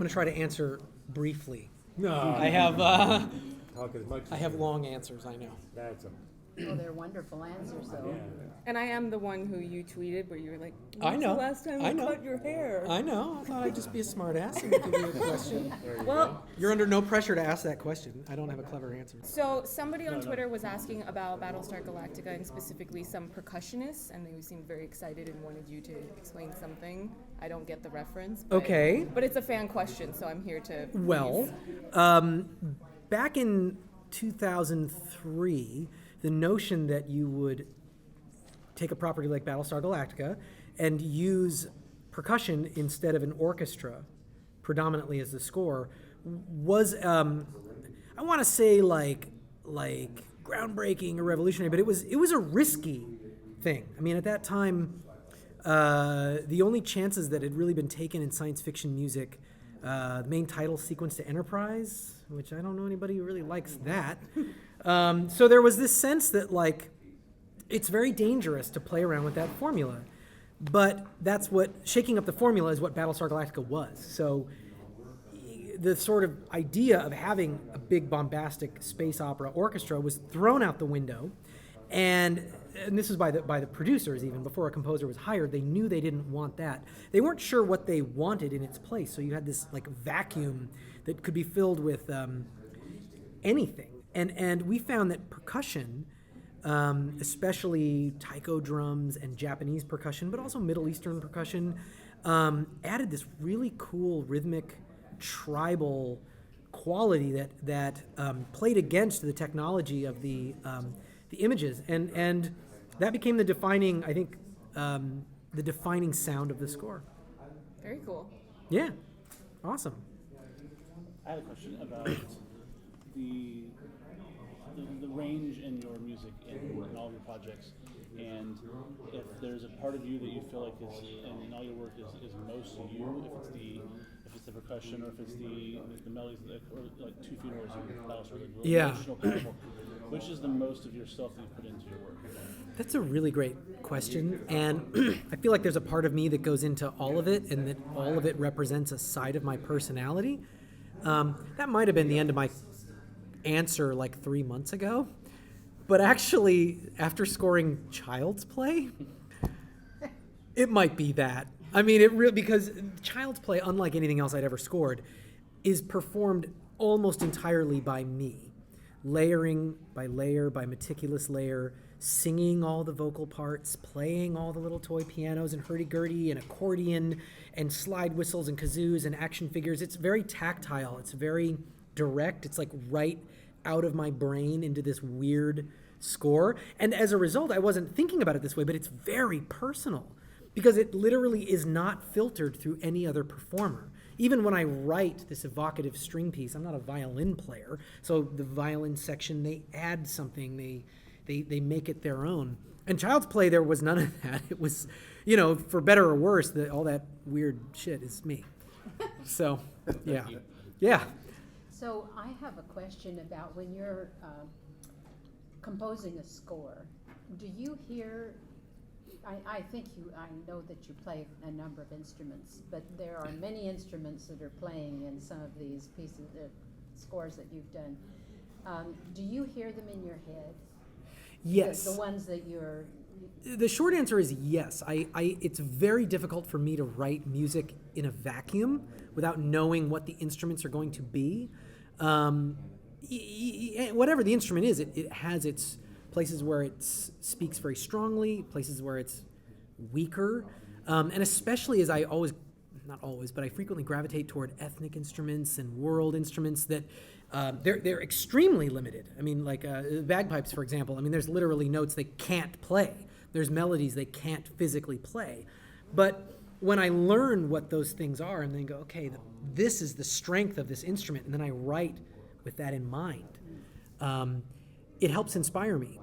going to try to answer briefly. No. I have Talk as much as I have you- long answers, I know. That's a... Oh, they're wonderful answers, though. And I am the one who you tweeted where you were like, I when's know. the last time I you know. cut your hair? I know. I thought I'd just be a smart ass and give you a question. Well, You're under no pressure to ask that question. I don't have a clever answer. so somebody on Twitter was asking about Battlestar Galactica and specifically some percussionists, and they seemed very excited and wanted you to explain something. I don't get the reference. But, Okay. But it's a fan question, so I'm here to. Well, back in 2003, the notion that you would take a property like Battlestar Galactica and use percussion instead of an orchestra predominantly as the score was, I want to say like groundbreaking or revolutionary, but it was a risky thing. I mean, at that time, the only chances that had really been taken in science fiction music, the main title sequence to Enterprise, which I don't know anybody who really likes that. So there was this sense that like it's very dangerous to play around with that formula. But that's what, shaking up the formula is what Battlestar Galactica was. So the sort of idea of having a big bombastic space opera orchestra was thrown out the window. And this was by the producers even, before a composer was hired. They knew they didn't want that. They weren't sure what they wanted in its place. So you had this like vacuum that could be filled with anything. And we found that percussion, especially taiko drums and Japanese percussion, but also Middle Eastern percussion, added this really cool rhythmic tribal quality that played against the technology of the images, and that became the defining, I think, the defining sound of the score. Very cool. Yeah, awesome. I had a question about the range in your music in all of your projects, and if there's a part of you that you feel like is in all your work is most you, if it's the percussion or if it's the melodies or like 2 Funerals or Battlestar, the Yeah. emotional, powerful, which is the most of yourself that you put into your work? That's a really great question, and I feel like there's a part of me that goes into all of it, and that all of it represents a side of my personality. That might have been the end of my answer like 3 months ago, but actually, after scoring Child's Play, it might be that. I mean, it really, because Child's Play, unlike anything else I'd ever scored, is performed almost entirely by me, layering by layer, by meticulous layer, singing all the vocal parts, playing all the little toy pianos and hurdy-gurdy and accordion and slide whistles and kazoos and action figures. It's very tactile. It's very direct. It's like right out of my brain into this weird score. And as a result, I wasn't thinking about it this way, but it's very personal because it literally is not filtered through any other performer. Even when I write this evocative string piece, I'm not a violin player, so the violin section, they add something, they make it their own. And Child's Play, there was none of that. It was, for better or worse, all that weird shit is me. So, yeah. Yeah. So I have a question about when you're composing a score. Do you hear? I know that you play a number of instruments, but there are many instruments that are playing in some of these pieces, scores that you've done. Do you hear them in your head? Yes. The ones that you're. The short answer is yes. It's very difficult for me to write music in a vacuum without knowing what the instruments are going to be. Whatever the instrument is, it has its places where it speaks very strongly, places where it's weaker, and especially as not always, but I frequently gravitate toward ethnic instruments and world instruments that they're extremely limited. I mean, like bagpipes, for example. I mean, there's literally notes they can't play. There's melodies they can't physically play. But when I learn what those things are and then go, okay, this is the strength of this instrument, and then I write with that in mind, it helps inspire me.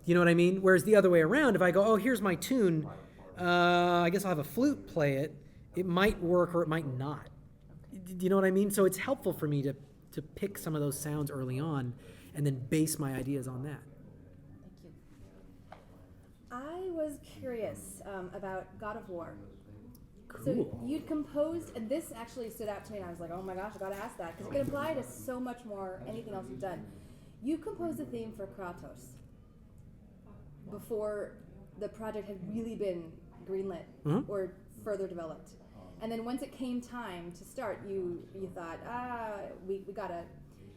You know what I mean? Whereas the other way around, if I go, oh, here's my tune, I guess I'll have a flute play it, it might work or it might not. Do you know what I mean? So it's helpful for me to pick some of those sounds early on and then base my ideas on that. Thank you. I was curious about God of War. Cool. So you'd composed, and this actually stood out to me, and I was like, oh my gosh, I gotta ask that, because it could apply to so much more, anything else you've done. You composed a theme for Kratos before the project had really been greenlit or further developed. And then once it came time to start, you thought, we gotta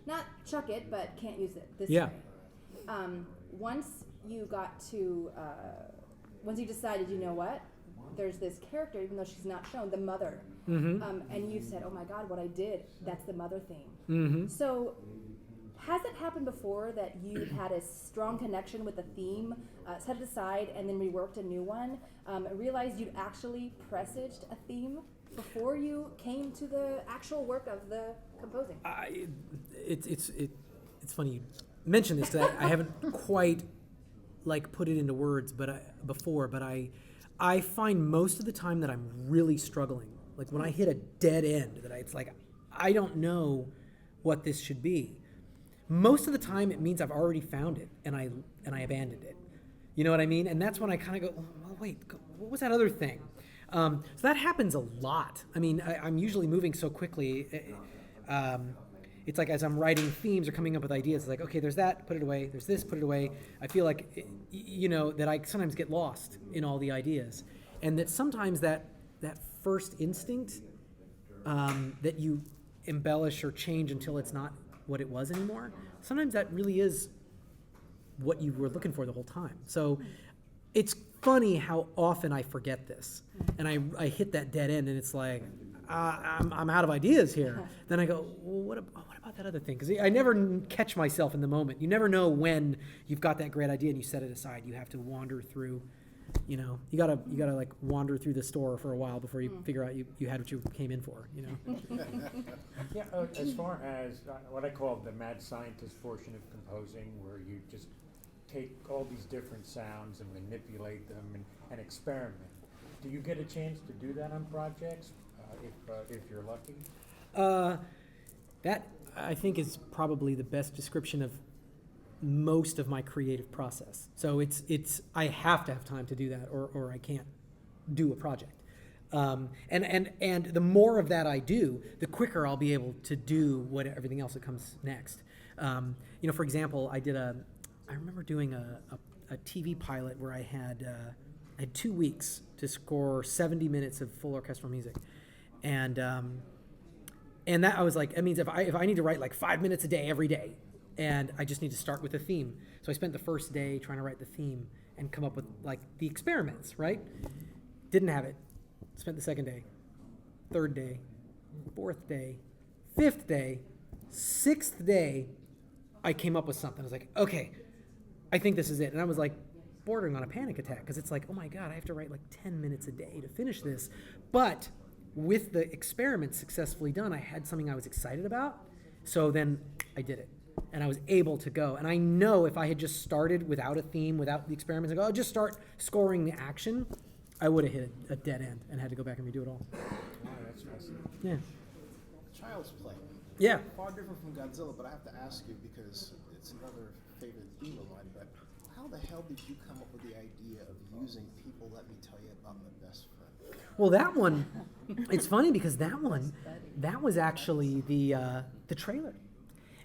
not chuck it, but can't use it this way. Once you got to, once you decided, you know what, there's this character, even though she's not shown, the mother, and you said, oh my God, what I did, that's the mother theme. So has it happened before that you had a strong connection with the theme, set it aside, and then reworked a new one, realized you'd actually presaged a theme before you came to the actual work of the composing? It's funny you mention this, because I haven't quite like put it into words, but I find most of the time that I'm really struggling. Like when I hit a dead end, it's like I don't know what this should be. Most of the time, it means I've already found it and I abandoned it. You know what I mean? And that's when I kind of go, well, wait, what was that other thing? So that happens a lot. I mean, I'm usually moving so quickly. It's like as I'm writing themes or coming up with ideas, it's like, okay, there's that, put it away. There's this, put it away. I feel like, that I sometimes get lost in all the ideas. And that sometimes that first instinct that you embellish or change until it's not what it was anymore, sometimes that really is what you were looking for the whole time. So it's funny how often I forget this. And I hit that dead end and it's like, I'm out of ideas here. Then I go, well, what about that other thing? Because I never catch myself in the moment. You never know when you've got that great idea and you set it aside. You have to wander through, you gotta like wander through the store for a while before you figure out you had what you came in for, Yeah, as far as what I call the mad scientist portion of composing, where you just take all these different sounds and manipulate them and experiment. Do you get a chance to do that on projects? If you're lucky? That, I think, is probably the best description of most of my creative process. So it's I have to have time to do that or I can't do a project. And the more of that I do, the quicker I'll be able to do everything else that comes next. For example, I remember doing a TV pilot where I had 2 weeks to score 70 minutes of full orchestral music. And that I was like, that means if I need to write like 5 minutes a day every day, and I just need to start with a theme. So I spent the first day trying to write the theme and come up with like the experiments, right? Didn't have it. Spent the second day, third day, fourth day, fifth day, sixth day, I came up with something. I was like, okay, I think this is it. And I was like bordering on a panic attack because it's like, oh my God, I have to write like 10 minutes a day to finish this. But with the experiment successfully done, I had something I was excited about. So then I did it. And I was able to go. And I know if I had just started without a theme, without the experiments, and go, I'll just start scoring the action, I would have hit a dead end and had to go back and redo it all. Oh, that's nice. Yeah. Child's Play. Yeah. Far different from Godzilla, but I have to ask you because it's another favorite theme of mine, but how the hell did you come up with the idea of using People Let Me Tell You About My Best Friend? Well, that one, it's funny because that was actually the trailer.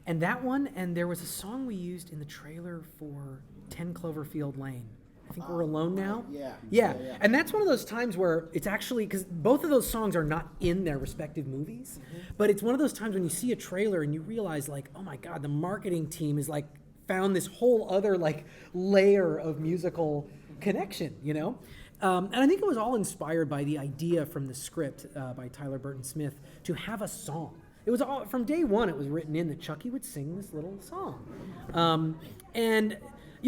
And that one, and there was a song we used in the trailer for 10 Cloverfield Lane. I think We're Alone Now. Yeah. And that's one of those times where it's actually, because both of those songs are not in their respective movies, but it's one of those times when you see a trailer and you realize like, oh my God, the marketing team is like found this whole other like layer of musical connection, And I think it was all inspired by the idea from the script by Tyler Burton Smith to have a song. It was all, from day one, it was written in that Chucky would sing this little song. And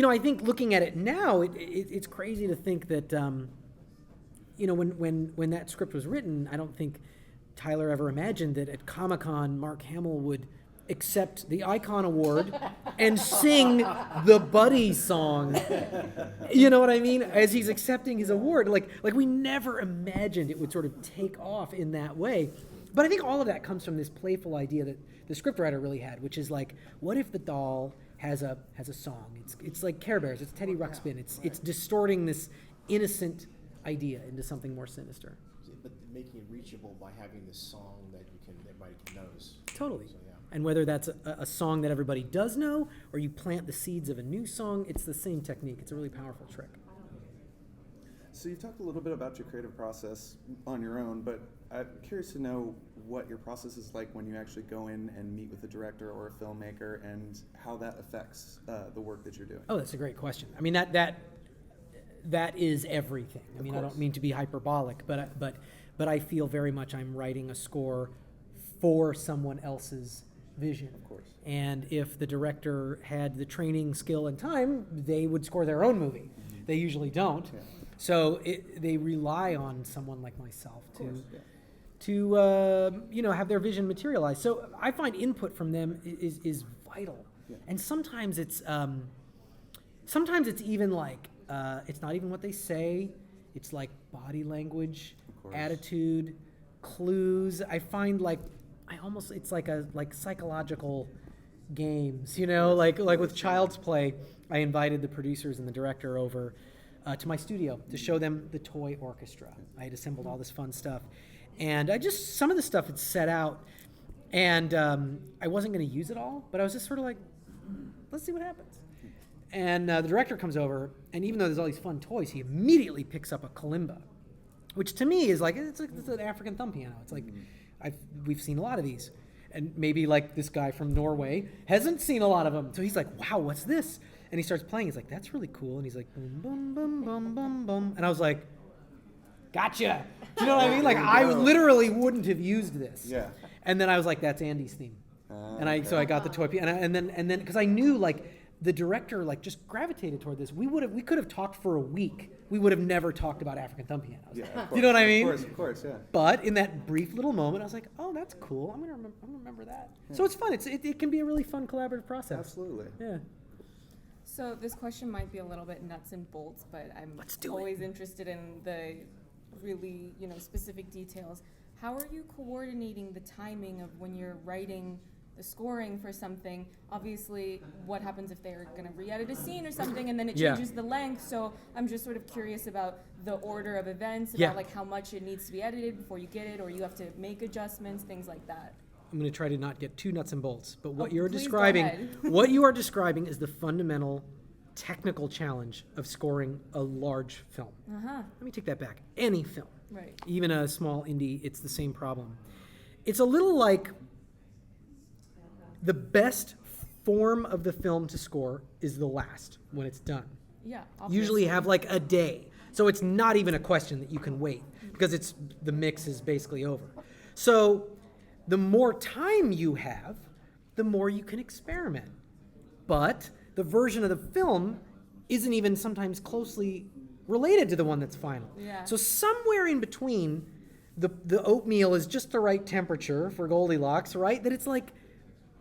I think looking at it now, it's crazy to think that, when that script was written, I don't think Tyler ever imagined that at Comic-Con, Mark Hamill would accept the Icon Award and sing the Buddy song. You know what I mean? As he's accepting his award. Like we never imagined it would sort of take off in that way. But I think all of that comes from this playful idea that the scriptwriter really had, which is like, what if the doll has a song? It's like Care Bears. It's Teddy Ruxpin. It's distorting this innocent idea into something more sinister. but making it reachable by having this song that everybody knows. Totally. So, yeah. And whether that's a song that everybody does know, or you plant the seeds of a new song, it's the same technique. It's a really powerful trick. So you've talked a little bit about your creative process on your own, but I'm curious to know what your process is like when you actually go in and meet with a director or a filmmaker, and how that affects the work that you're doing. Oh, that's a great question. I mean, that is everything. I mean, I don't mean to be hyperbolic, but I feel very much I'm writing a score for someone else's vision. Of course. And if the director had the training, skill, and time, they would score their own movie. Mm-hmm. They usually don't. Yeah. So they rely on someone like myself to have their vision materialize. So I find input from them is vital. Yeah. And sometimes it's even like it's not even what they say. It's like body language, Of course. attitude, clues. I find it's like psychological games, like with Child's Play. I invited the producers and the director over to my studio to show them the toy orchestra. I had assembled all this fun stuff, and some of the stuff had set out, and I wasn't going to use it all, but I was just sort of like, let's see what happens. And the director comes over, and even though there's all these fun toys, he immediately picks up a kalimba, which to me is it's an African thumb piano. It's like we've seen a lot of these, and maybe like this guy from Norway hasn't seen a lot of them. So he's like, wow, what's this? And he starts playing. He's like, that's really cool. And he's like, boom, boom, boom, boom, boom, boom. And I was like, gotcha. Do you know what I mean? Like I literally wouldn't have used this. Yeah. And then I was like, that's Andy's theme. So I got the toy piano, and then because I knew the director just gravitated toward this. We could have talked for a week. We would have never talked about African thumb pianos. Yeah, of Do you course, know what I mean? Of course, yeah. But in that brief little moment, I was like, oh, that's cool. I'm gonna remember that. Yeah. So it's fun. It can be a really fun collaborative process. Absolutely. Yeah. So this question might be a little bit nuts and bolts, but I'm always interested in the really, specific details. How are you coordinating the timing of when you're writing the scoring for something? Obviously, what happens if they're going to re-edit a scene or something and then it changes the length? So I'm just sort of curious about the order of events, about how much it needs to be edited before you get it, or you have to make adjustments, things like that. I'm going to try to not get too nuts and bolts, but what you are please describing, go ahead. what you are describing is the fundamental technical challenge of scoring a large film. Let me take that back. Any film, right? Even a small indie, it's the same problem. It's a little like the best form of the film to score is the last when it's done. Yeah. Usually have a day, so it's not even a question that you can wait because the mix is basically over. So the more time you have, the more you can experiment. But the version of the film isn't even sometimes closely related to the one that's final. Yeah. So somewhere in between, the oatmeal is just the right temperature for Goldilocks, right? That it's like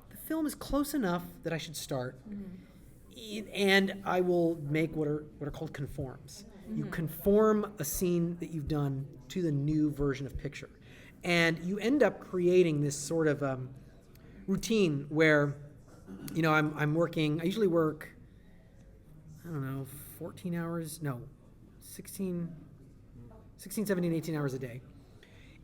the film is close enough that I should start, and I will make what are called conforms. You conform a scene that you've done to the new version of picture. And you end up creating this sort of routine where, I'm working, I usually work, 14 hours, 16, 17, 18 hours a day.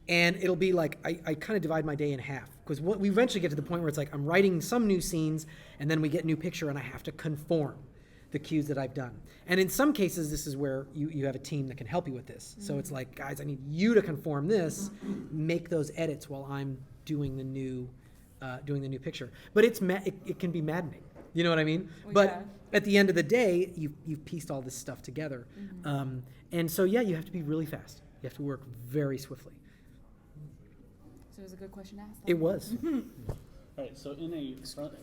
And it'll be I kind of divide my day in half. Because we eventually get to the point where it's I'm writing some new scenes, and then we get new picture, and I have to conform the cues that I've done. And in some cases, this is where you have a team that can help you with this. So it's guys, I need you to conform this, make those edits while I'm doing the new picture. But it can be maddening. You know what I mean? Well, but at the end of the day, you've pieced all this stuff together. And so, you have to be really fast. You have to work very swiftly. So it was a good question to ask. It was. All right, so in a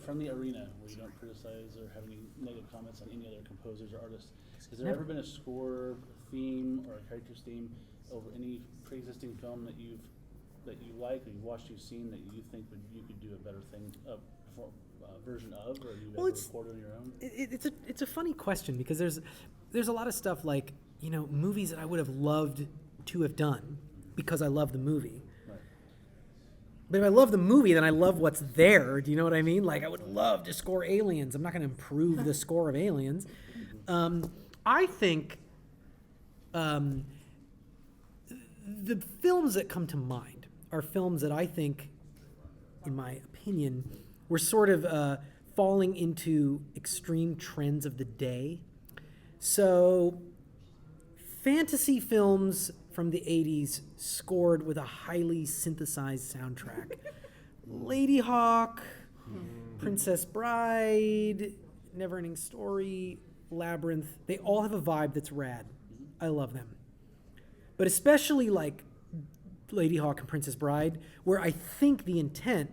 friendly arena where you don't criticize or have any negative comments on any other composers or artists, has there ever been a score, theme, or a character's theme over any pre-existing film that you like, or you've watched, you've seen, that you think you could do a better thing, version of, or you've ever recorded on your own? It's a funny question because there's a lot of stuff movies that I would have loved to have done because I love the movie. But if I love the movie, then I love what's there. Do you know what I mean? I would love to score Aliens. I'm not going to improve the score of Aliens. the films that come to mind are films that I think, in my opinion, were sort of falling into extreme trends of the day. So, fantasy films from the 80s scored with a highly synthesized soundtrack. Lady Hawk, Princess Bride, Neverending Story, Labyrinth, they all have a vibe that's rad. I love them. But especially like Lady Hawk and Princess Bride, where I think the intent,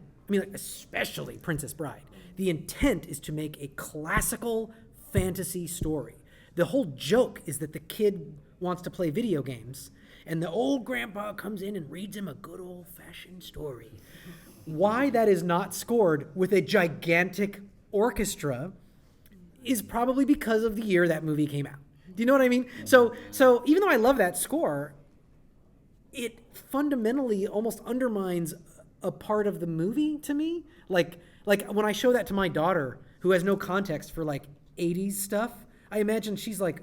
especially Princess Bride, the intent is to make a classical fantasy story. The whole joke is that the kid wants to play video games, and the old grandpa comes in and reads him a good old-fashioned story. Why that is not scored with a gigantic orchestra is probably because of the year that movie came out. Do you know what I mean? So even though I love that score, it fundamentally almost undermines a part of the movie to me. Like when I show that to my daughter, who has no context for like 80s stuff, I imagine she's like,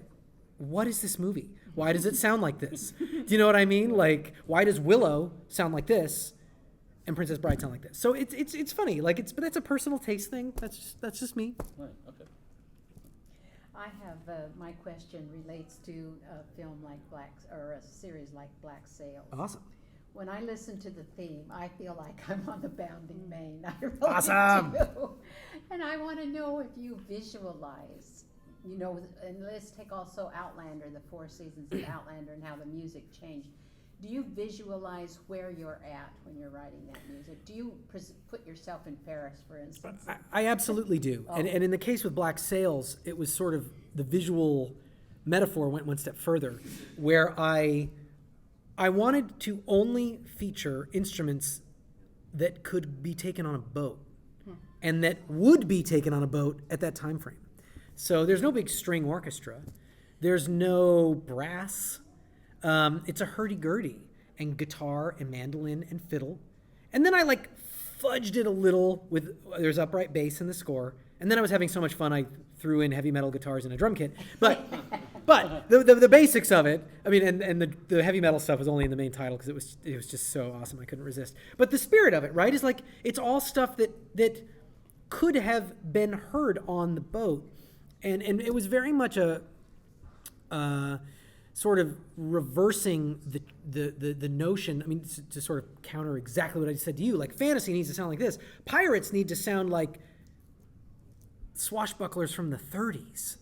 what is this movie? Why does it sound like this? Do you know what I mean? Like, why does Willow sound like this and Princess Bride sound like this? So it's funny. Like but that's a personal taste thing. That's just me. Right. Okay. I have, my question relates to a film like or a series like Black Sails. Awesome. When I listen to the theme, I feel like I'm on the bounding main. I really Awesome. do. And I want to know if you visualize, and let's take also Outlander, the 4 seasons of Outlander and how the music changed. Do you visualize where you're at when you're writing that music? Do you put yourself in Paris, for instance? I absolutely do. Oh. And in the case with Black Sails, it was sort of the visual metaphor went one step further, where I wanted to only feature instruments that could be taken on a boat and that would be taken on a boat at that time frame. So there's no big string orchestra. There's no brass. It's a hurdy-gurdy and guitar and mandolin and fiddle. And then I fudged it a little there's upright bass in the score. And then I was having so much fun I threw in heavy metal guitars and a drum kit. But the basics of it, and the heavy metal stuff was only in the main title because it was just so awesome I couldn't resist. But the spirit of it, right, is like it's all stuff that could have been heard on the boat. And it was very much a sort of reversing the notion, to sort of counter exactly what I just said to you, like fantasy needs to sound like this. Pirates need to sound like swashbucklers from the 30s.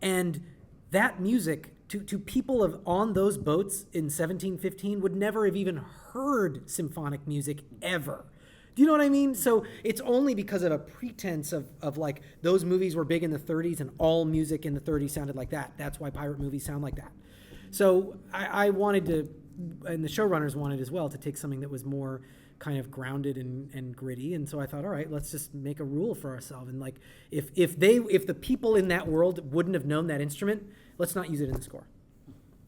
And that music, to people on those boats in 1715 would never have even heard symphonic music ever. Do you know what I mean? So it's only because of a pretense of like those movies were big in the 30s and all music in the 30s sounded like that. That's why pirate movies sound like that. So I wanted to, and the showrunners wanted as well, to take something that was more kind of grounded and gritty. And so I thought, all right, let's just make a rule for ourselves. And like, if the people in that world wouldn't have known that instrument, let's not use it in the score.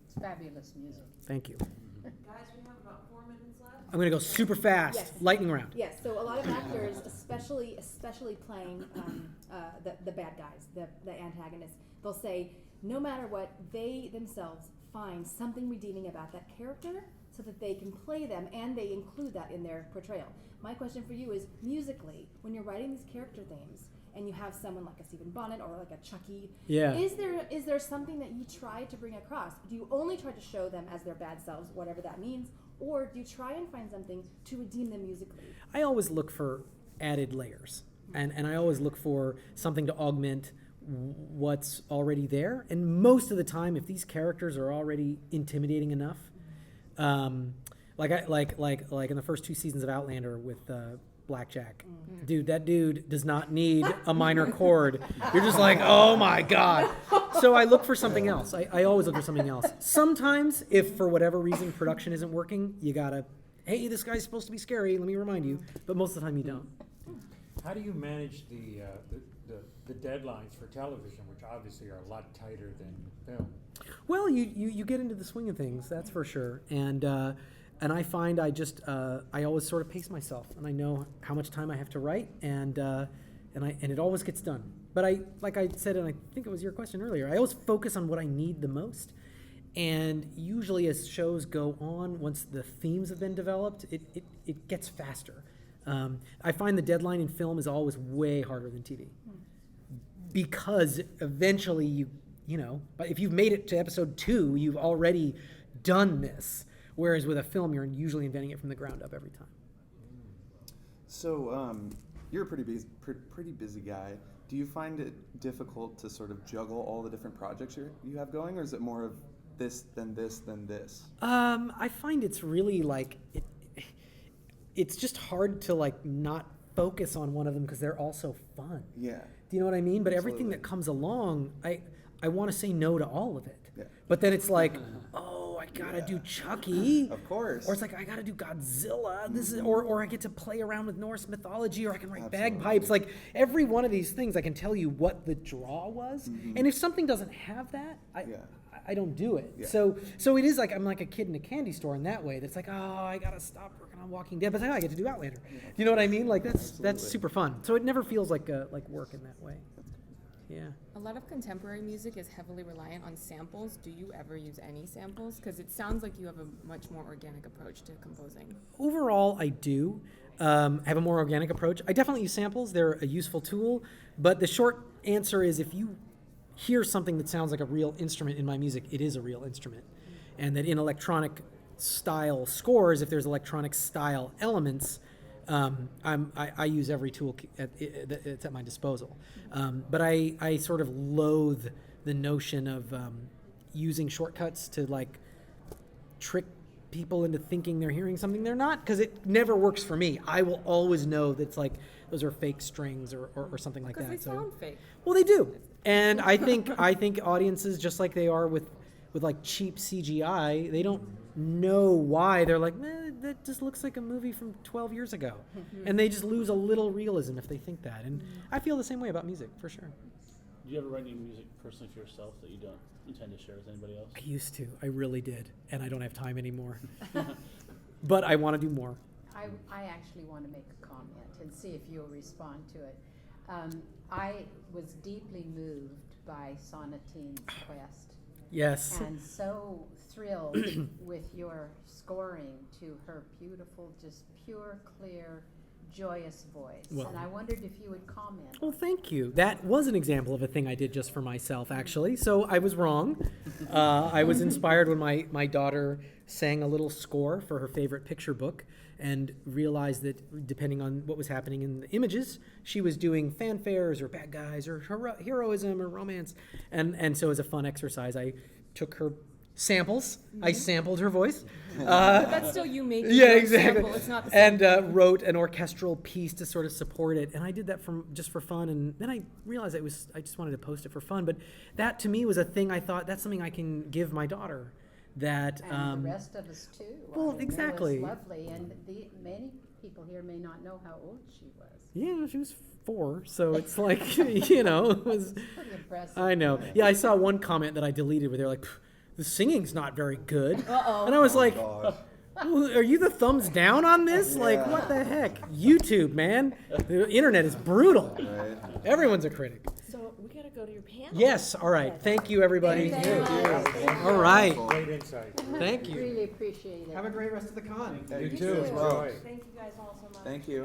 It's fabulous music. Thank you. Guys, we have about 4 minutes left. I'm going to go super fast. Yes. Lightning round. Yes, so a lot of actors, especially playing the bad guys, the antagonists, they'll say no matter what, they themselves find something redeeming about that character so that they can play them, and they include that in their portrayal. My question for you is, musically, when you're writing these character themes, and you have someone like a Stephen Bonnet or like a Chucky, is there something that you try to bring across? Do you only try to show them as their bad selves, whatever that means, or do you try and find something to redeem them musically? I always look for added layers, and I always look for something to augment what's already there. And most of the time, if these characters are already intimidating enough, like in the first 2 seasons of Outlander with Blackjack, dude, that dude does not need a minor chord. You're just like, oh my god. So I look for something else. I always look for something else. Sometimes, if for whatever reason production isn't working, you gotta, hey, this guy's supposed to be scary, let me remind you. But most of the time you don't. How do you manage the deadlines for television, which obviously are a lot tighter than film? Well, you get into the swing of things, that's for sure. And I find I always sort of pace myself, and I know how much time I have to write, and it always gets done. But like I said, and I think it was your question earlier, I always focus on what I need the most. And usually as shows go on, once the themes have been developed, it gets faster. I find the deadline in film is always way harder than TV. Because eventually you know, but if you've made it to episode 2, you've already done this. Whereas with a film, you're usually inventing it from the ground up every time. So you're a pretty busy guy. Do you find it difficult to sort of juggle all the different projects you have going, or is it more of this, then this, then this? I find it's really like it's just hard to like not focus on one of them because they're all so fun. Yeah. Do you know what I mean? But Absolutely. everything that comes along, I want to say no to all of it. Yeah. But then it's like, oh, I gotta do Chucky. Of course. Or it's like I gotta do Godzilla. This is, or I get to play around with Norse mythology, or I can write bagpipes. Like every one of these things, I can tell you what the draw was. And if something doesn't have that, I don't do it. Yeah. So it is like I'm like a kid in a candy store in that way. That's like, oh, I gotta stop working on Walking Dead, but then I get to do Outlander. You know what I mean? Like that's super fun. So it never feels like work in that way. Yeah. A lot of contemporary music is heavily reliant on samples. Do you ever use any samples? Because it sounds like you have a much more organic approach to composing. Overall, I do. I have a more organic approach. I definitely use samples. They're a useful tool. But the short answer is if you hear something that sounds like a real instrument in my music, it is a real instrument. And that in electronic style scores, if there's electronic style elements, I use every tool that's at my disposal. But I sort of loathe the notion of using shortcuts to like trick people into thinking they're hearing something they're not, because it never works for me. I will always know that it's like those are fake strings or something like that. Because they sound fake. Well, they do. And I think audiences, just like they are with like cheap CGI, they don't know why. They're like, that just looks like a movie from 12 years ago. And they just lose a little realism if they think that. And I feel the same way about music, for sure. Do you ever write any music personally for yourself that you don't intend to share with anybody else? I used to. I really did. And I don't have time anymore. But I want to do more. I actually want to make a comment and see if you'll respond to it. I was deeply moved by Sonatine's Quest. Yes. And so thrilled with your scoring to her beautiful, just pure, clear, joyous voice. Well, and I wondered if you would comment. Well, thank you. That was an example of a thing I did just for myself, actually. So I was wrong. I was inspired when my daughter sang a little score for her favorite picture book and realized that depending on what was happening in the images, she was doing fanfares or bad guys or heroism or romance. And so as a fun exercise, I took her samples. I sampled her voice. But that's still you making Yeah, your exactly. sample. It's not the same. And wrote an orchestral piece to sort of support it. And I did that just for fun. And then I realized I just wanted to post it for fun. But that to me was a thing I thought, that's something I can give my daughter. That And the rest of us too. Well, I mean, exactly. It was lovely, and many people here may not know how old she was. Yeah, she was 4, so it's like, it was. Pretty impressive. I know. Yeah, I saw one comment that I deleted where they're like, the singing's not very good. Uh-oh. And I was like, gosh. well, are you the thumbs down on this? Like, Yeah. what the heck? YouTube, man. The internet is brutal. Right. Everyone's a critic. So we gotta go to your panel. Yes, all right. Thank you, everybody. Thank you. All right. Great insight. Thank you. Really appreciate it. Have a great rest of the con. You You too. as well. Enjoy. Thank you guys all so much. Thank you.